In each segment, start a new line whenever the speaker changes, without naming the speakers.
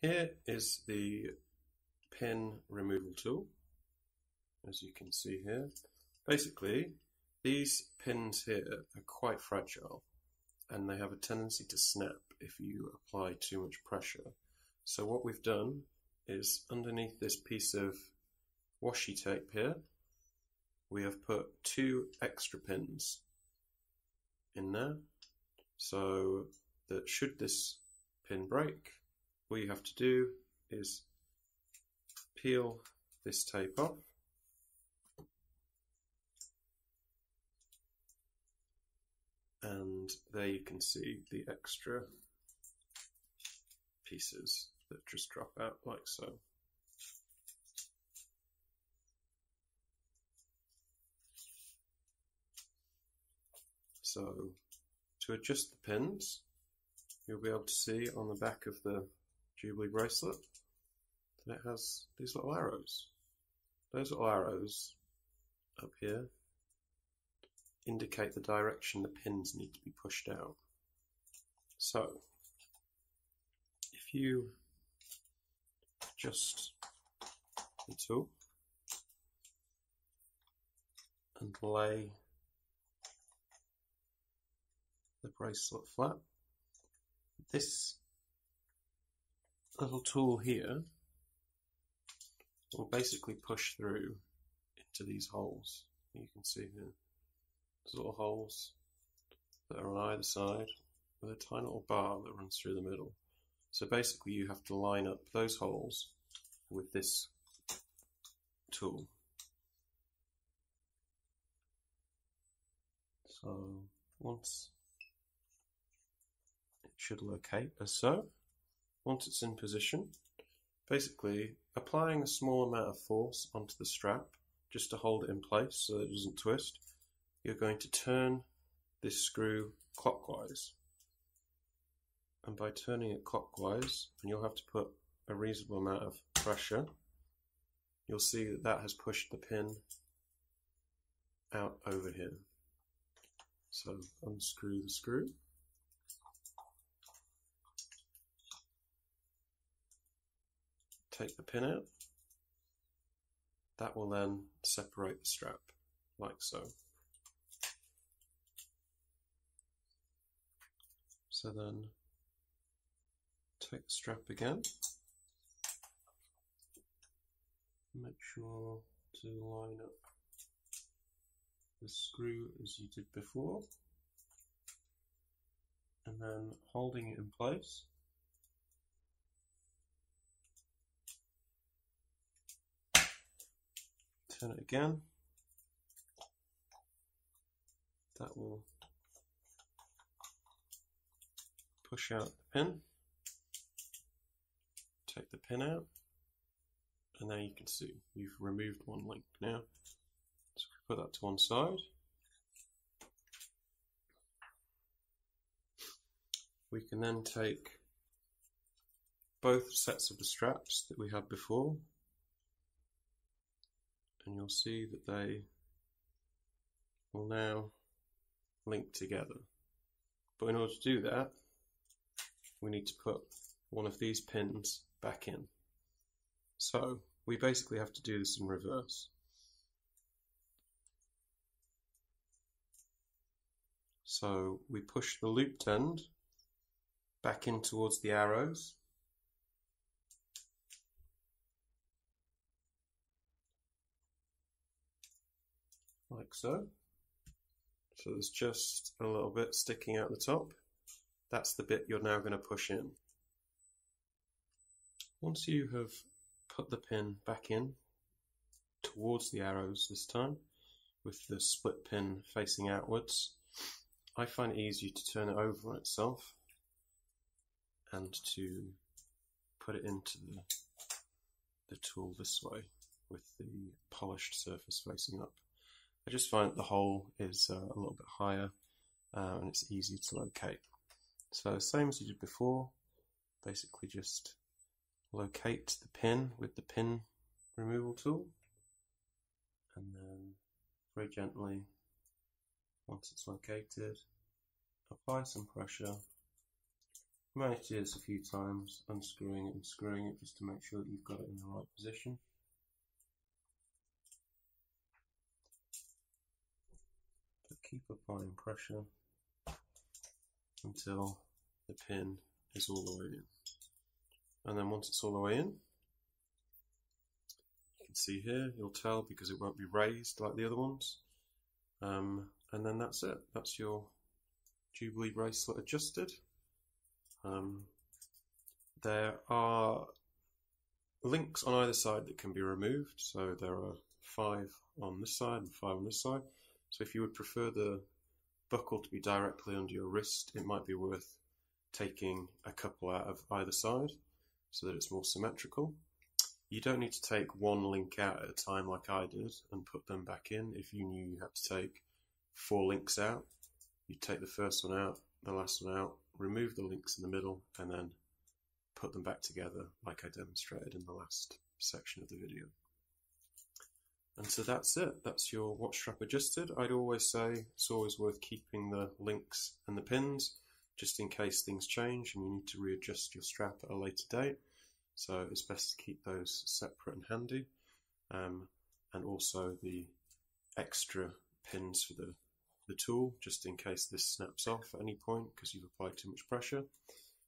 Here is the pin removal tool, as you can see here. Basically, these pins here are quite fragile and they have a tendency to snap if you apply too much pressure. So what we've done is underneath this piece of washi tape here, we have put 2 extra pins in there, so that should this pin break, all you have to do is peel this tape off and there you can see the extra pieces that just drop out like so. So to adjust the pins, you'll be able to see on the back of the Jubilee bracelet that it has these little arrows. Those little arrows up here indicate the direction the pins need to be pushed out. So if you adjust the tool and lay the bracelet flat, this little tool here will basically push through into these holes. You can see here, there's little holes that are on either side with a tiny little bar that runs through the middle. So basically you have to line up those holes with this tool. So once it should locate as so. Once it's in position, basically applying a small amount of force onto the strap just to hold it in place so that it doesn't twist, you're going to turn this screw clockwise. And by turning it clockwise, and you'll have to put a reasonable amount of pressure, you'll see that that has pushed the pin out over here. So unscrew the screw. Take the pin out. That will then separate the strap, like so. So then take the strap again. Make sure to line up the screw as you did before. And then holding it in place, turn it again. That will push out the pin. Take the pin out, and now you can see you've removed one link now. So we put that to one side. We can then take both sets of the straps that we had before, and you'll see that they will now link together. But in order to do that, we need to put one of these pins back in. So we basically have to do this in reverse. So we push the looped end back in towards the arrows. Like so. So there's just a little bit sticking out the top. That's the bit you're now going to push in. Once you have put the pin back in towards the arrows this time, with the split pin facing outwards, I find it easier to turn it over on itself and to put it into the tool this way with the polished surface facing up. I just find that the hole is a little bit higher and it's easier to locate. So same as you did before, basically just locate the pin with the pin removal tool, and then very gently, once it's located, apply some pressure Manage to do this a few times, unscrewing it and screwing it just to make sure that you've got it in the right position. But keep applying pressure until the pin is all the way in. And then once it's all the way in, you can see here, you'll tell because it won't be raised like the other ones. And then that's it. That's your Jubilee bracelet adjusted. There are links on either side that can be removed. So there are 5 on this side and 5 on this side. So if you would prefer the buckle to be directly under your wrist, it might be worth taking a couple out of either side so that it's more symmetrical. You don't need to take one link out at a time like I did and put them back in. If you knew you had to take 4 links out, you take the first one out, the last one out, remove the links in the middle, and then put them back together like I demonstrated in the last section of the video. And so that's it. That's your watch strap adjusted. I'd always say it's always worth keeping the links and the pins just in case things change and you need to readjust your strap at a later date. So it's best to keep those separate and handy. And also the extra pins for the tool, just in case this snaps off at any point because you've applied too much pressure.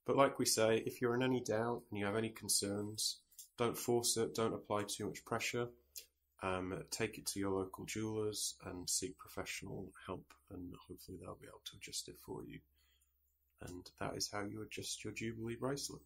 But like we say, if you're in any doubt and you have any concerns, don't force it, don't apply too much pressure. Take it to your local jewellers and seek professional help, and hopefully they'll be able to adjust it for you. And that is how you adjust your Jubilee bracelet.